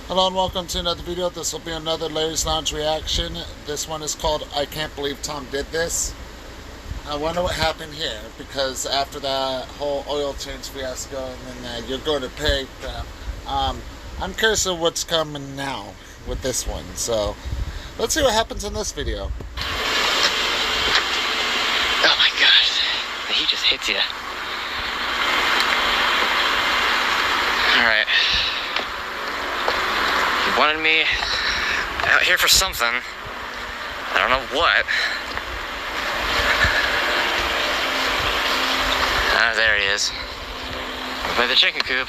Hello and welcome to another video. This will be another Larry's Lounge reaction. This one is called I Can't Believe Tom Did This. I wonder what happened here, because after that whole oil change fiasco and then you're going to pay crap, I'm curious of what's coming now with this one. So let's see what happens in this video. Oh my god, he just hits you. Alright. He wanted me out here for something. I don't know what. Ah, there he is. By the chicken coop.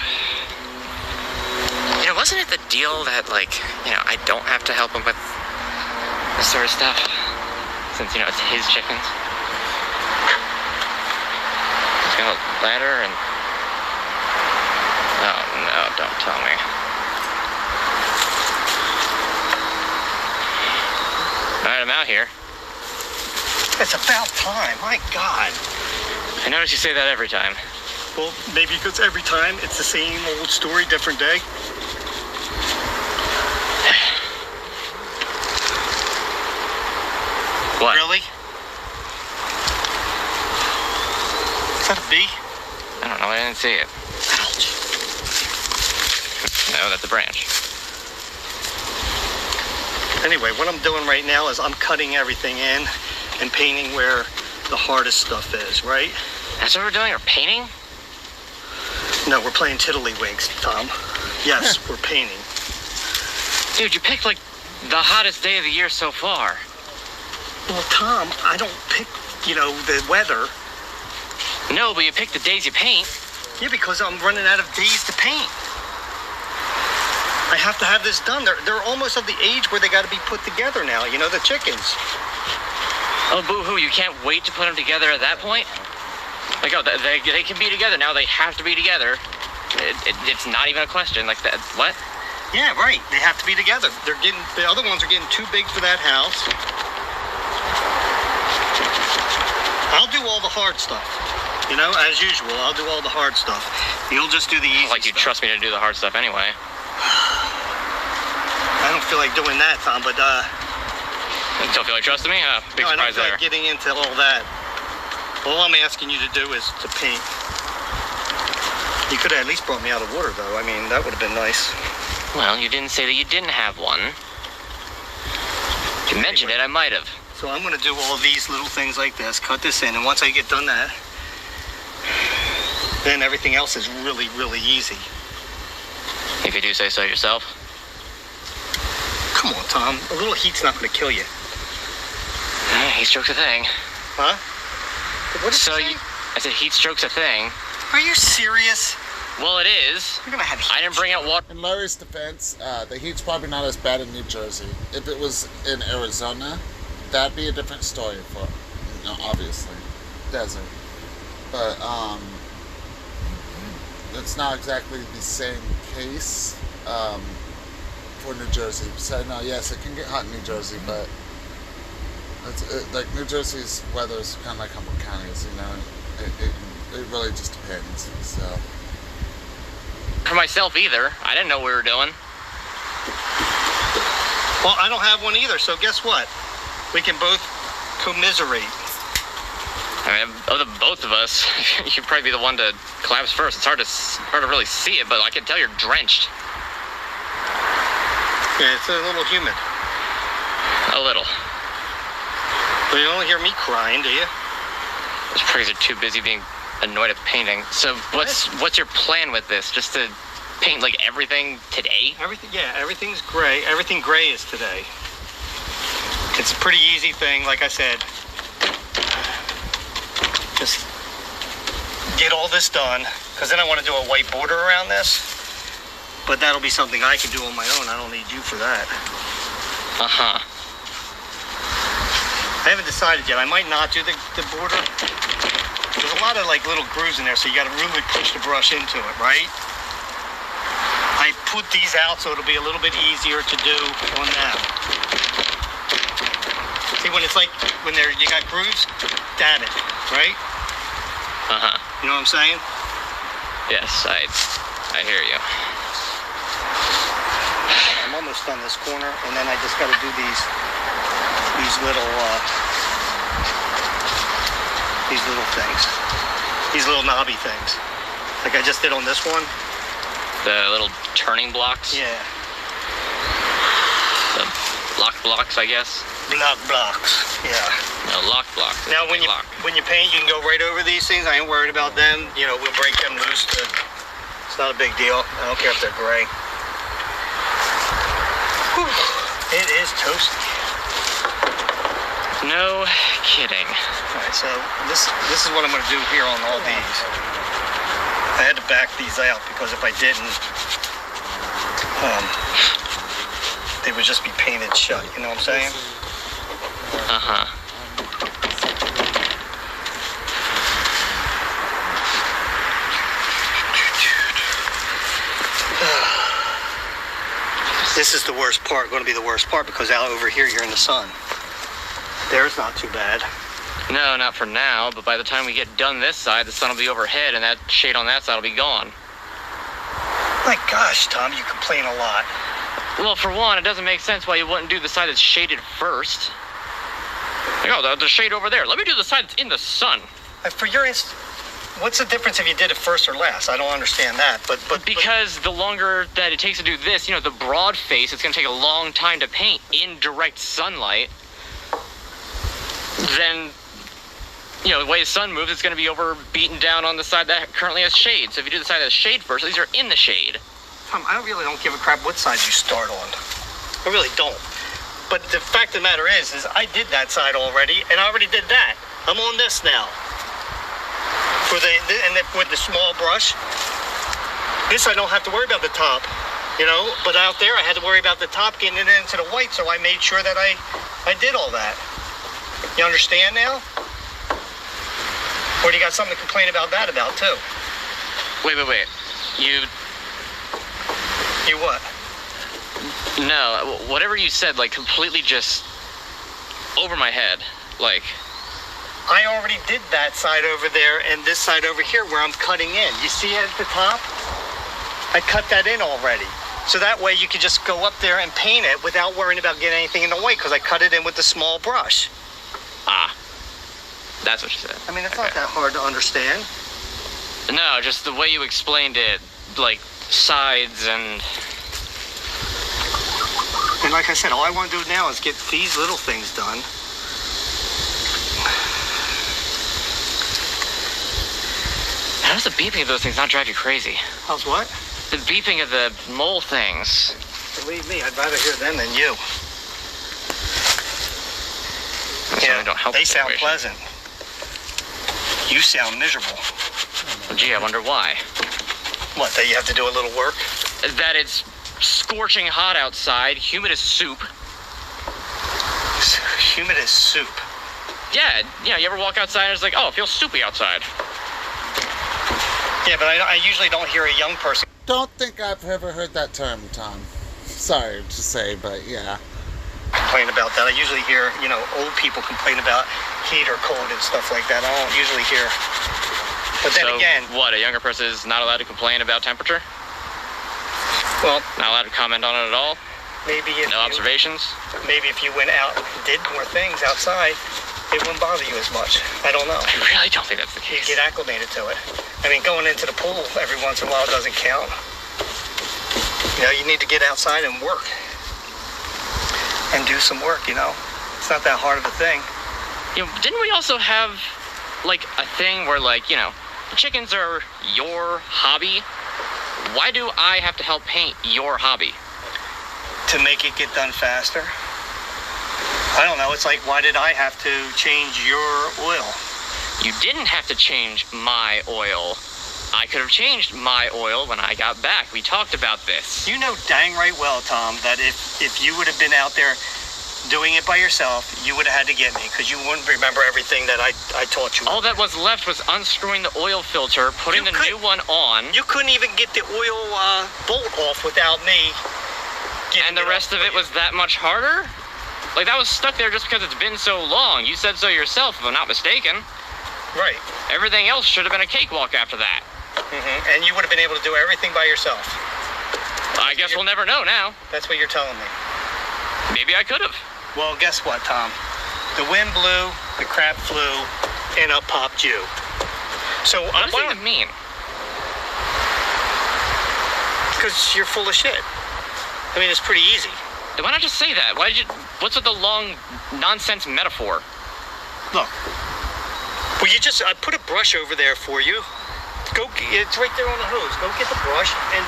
You know, wasn't it the deal that, like, you know, I don't have to help him with this sort of stuff? Since, you know, it's his chickens. He's got a ladder and... Oh, no, don't tell me. Alright, I'm out here. It's about time, my God. I notice you say that every time. Well, maybe because every time it's the same old story, different day. What? Really? Is that a bee? I don't know, I didn't see it. Ouch. No, that's a branch. Anyway, what I'm doing right now is I'm cutting everything in and painting where the hardest stuff is, right? That's what we're doing, or painting? No, we're playing tiddlywinks, Tom. Yes, we're painting. Dude, you picked, like, the hottest day of the year so far. Well, Tom, I don't pick, you know, the weather. No, but you picked the days you paint. Yeah, because I'm running out of days to paint. I have to have this done. They're almost of the age where they got to be put together now. You know, the chickens. Oh, boo-hoo, you can't wait to put them together at that point? Like, oh, they can be together now, they have to be together. It's not even a question, like, that. What? Yeah, right. They have to be together. The other ones are getting too big for that house. I'll do all the hard stuff. You know, as usual, I'll do all the hard stuff. You'll just do the easy Like you stuff. trust me to do the hard stuff anyway. I don't feel like doing that, Tom, but, You don't feel like trusting me? Big no, I don't surprise feel there. like getting into all that. All I'm asking you to do is to paint. You could have at least brought me out of water, though. I mean, that would have been nice. Well, you didn't say that you didn't have one. If you mentioned it, I might have. So I'm going to do all these little things like this, cut this in, and once I get done that, then everything else is really, really easy. If you do say so yourself. Come on, Tom. A little heat's not going to kill you. Heat stroke's a thing. Huh? What did So you say? I said heat stroke's a thing. Are you serious? Well, it is. You're going to have heat. I didn't bring out water. In Larry's defense, the heat's probably not as bad in New Jersey. If it was in Arizona, that'd be a different story for, you know, obviously, desert. But, it's not exactly the same case, for New Jersey. So, no, yes, it can get hot in New Jersey, but like New Jersey's weather is kind of like Humboldt County is, you know, it really just depends, so. For myself either. I didn't know what we were doing. Well, I don't have one either, so guess what? We can both commiserate. I mean, of the both of us, you'd probably be the one to collapse first. It's hard to really see it, but I can tell you're drenched. Yeah, it's a little humid. A little. But you don't hear me crying, do you? Those prigs are too busy being annoyed at painting. So what's your plan with this? Just to paint like everything today? Everything's gray. Everything gray is today. It's a pretty easy thing, like I said. Just get all this done, because then I want to do a white border around this. But that'll be something I can do on my own. I don't need you for that. Uh-huh. I haven't decided yet. I might not do the border. There's a lot of like little grooves in there, so you got to really push the brush into it, right? I put these out so it'll be a little bit easier to do on them. See, when it's like, when you got grooves, dab it, right? Uh-huh. You know what I'm saying? Yes, I hear you. post on this corner, and then I just got to do these little things, these little knobby things, like I just did on this one. The little turning blocks. Yeah. The lock blocks, I guess. Blocks. Yeah. No, lock blocks. Now, when you paint, you can go right over these things. I ain't worried about them. You know, we'll break them loose. It's not a big deal. I don't care if they're gray. Whew. It is toasty. No kidding. All right, so this is what I'm going to do here on all these. I had to back these out because if I didn't, they would just be painted shut. You know what I'm saying? Uh-huh. This is the worst part, going to be the worst part, because out over here you're in the sun. There's not too bad. No, not for now, but by the time we get done this side, the sun will be overhead and that shade on that side will be gone. My gosh, Tom, you complain a lot. Well, for one, it doesn't make sense why you wouldn't do the side that's shaded first. Like, oh, the shade over there. Let me do the side that's in the sun. For your what's the difference if you did it first or last? I don't understand that, but because the longer that it takes to do this, you know, the broad face, it's going to take a long time to paint in direct sunlight. Then, you know, the way the sun moves, it's going to be beaten down on the side that currently has shade. So if you do the side that has shade first, these are in the shade. Tom, I really don't give a crap what side you start on. I really don't. But the fact of the matter is I did that side already, and I already did that. I'm on this now. With the small brush, this I don't have to worry about the top, you know. But out there, I had to worry about the top getting it into the white, so I made sure that I did all that. You understand now? Or do you got something to complain about that too? Wait. You what? No, whatever you said, like, completely just over my head. Like, I already did that side over there and this side over here where I'm cutting in. You see it at the top? I cut that in already. So that way you can just go up there and paint it without worrying about getting anything in the way, because I cut it in with the small brush. Ah. That's what you said. I mean, it's not that hard to understand. No, just the way you explained it, like, sides and... And like I said, all I want to do now is get these little things done. How does the beeping of those things not drive you crazy? How's what? The beeping of the mole things. Believe me, I'd rather hear them than you. Yeah, don't help they the sound situation. pleasant. You sound miserable. Well, gee, I wonder why. What, that you have to do a little work? That it's scorching hot outside, humid as soup. Humid as soup. Yeah, you ever walk outside and it's like, oh, it feels soupy outside. Yeah, but I usually don't hear a young person. Don't think I've ever heard that term, Tom. Sorry to say, but yeah. Complain about that. I usually hear, old people complain about heat or cold and stuff like that. I don't usually hear. But then again, what, a younger person is not allowed to complain about temperature? Well, not allowed to comment on it at all? Maybe if no observations? Maybe if you went out and did more things outside, it wouldn't bother you as much. I don't know. I really don't think that's the case. You get acclimated to it. I mean, going into the pool every once in a while doesn't count. You need to get outside and work. And do some work, It's not that hard of a thing. Didn't we also have, like, a thing where, like, the chickens are your hobby? Why do I have to help paint your hobby? To make it get done faster. I don't know. It's like, why did I have to change your oil? You didn't have to change my oil. I could have changed my oil when I got back. We talked about this. You know dang right well, Tom, that if you would have been out there doing it by yourself, you would have had to get me, because you wouldn't remember everything that I taught you. All that was left was unscrewing the oil filter, putting the new one on. You couldn't even get the oil bolt off without me. And the rest of it was that much harder? Like, that was stuck there just because it's been so long. You said so yourself, if I'm not mistaken. Right. Everything else should have been a cakewalk after that. And you would have been able to do everything by yourself. I guess we'll never know now. That's what you're telling me. Maybe I could have. Well, guess what, Tom? The wind blew, the crap flew, and up popped you. So What does that even mean? Because you're full of shit. I mean, it's pretty easy. Why not just say that? What's with the long nonsense metaphor? Look. Well, I put a brush over there for you. It's right there on the hose. Go get the brush and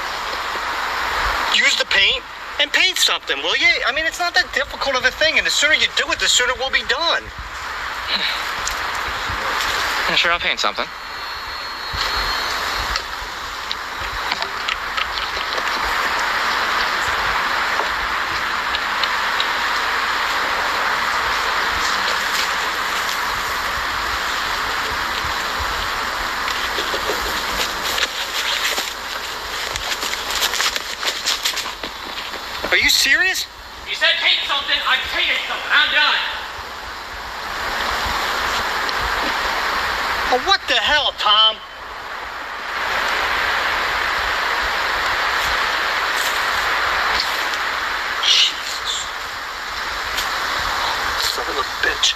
use the paint and paint something, will you? I mean, it's not that difficult of a thing, and the sooner you do it, the sooner we'll be done. Yeah, sure, I'll paint something. Are you serious? You said paint something, I painted something. I'm done. Oh, what the hell, Tom? Jesus. Son of a bitch.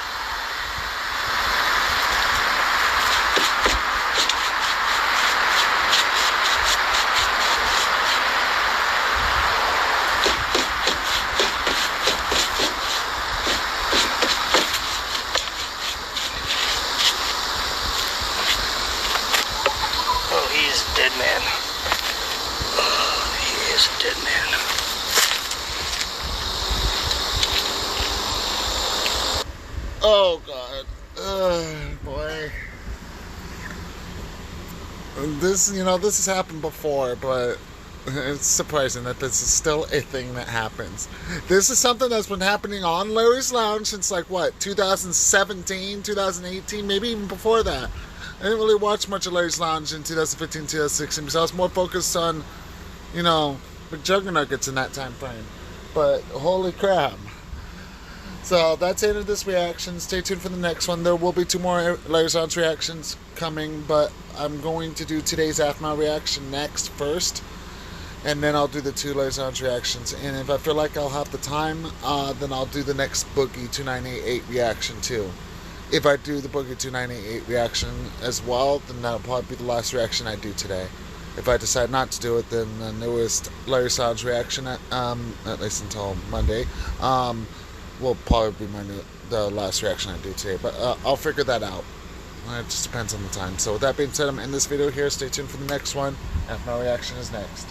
Oh, he is a dead man. Oh, he is a dead man. Oh God. Oh boy. This has happened before, but it's surprising that this is still a thing that happens. This is something that's been happening on Larry's Lounge since 2017, 2018, maybe even before that. I didn't really watch much of Larry's Lounge in 2015, 2016 because I was more focused on, McJuggernuggets in that time frame. But holy crap. So that's the end of this reaction. Stay tuned for the next one. There will be 2 more Larry's Lounge reactions coming, but I'm going to do today's half-mile reaction next first, and then I'll do the 2 Larry's Lounge reactions. And if I feel like I'll have the time, then I'll do the next Boogie 2988 reaction too. If I do the Boogie 2988 reaction as well, then that'll probably be the last reaction I do today. If I decide not to do it, then the newest Larry's Lounge reaction, at least until Monday, will probably be the last reaction I do today. But I'll figure that out. It just depends on the time. So with that being said, I'm ending this video here. Stay tuned for the next one. And my reaction is next.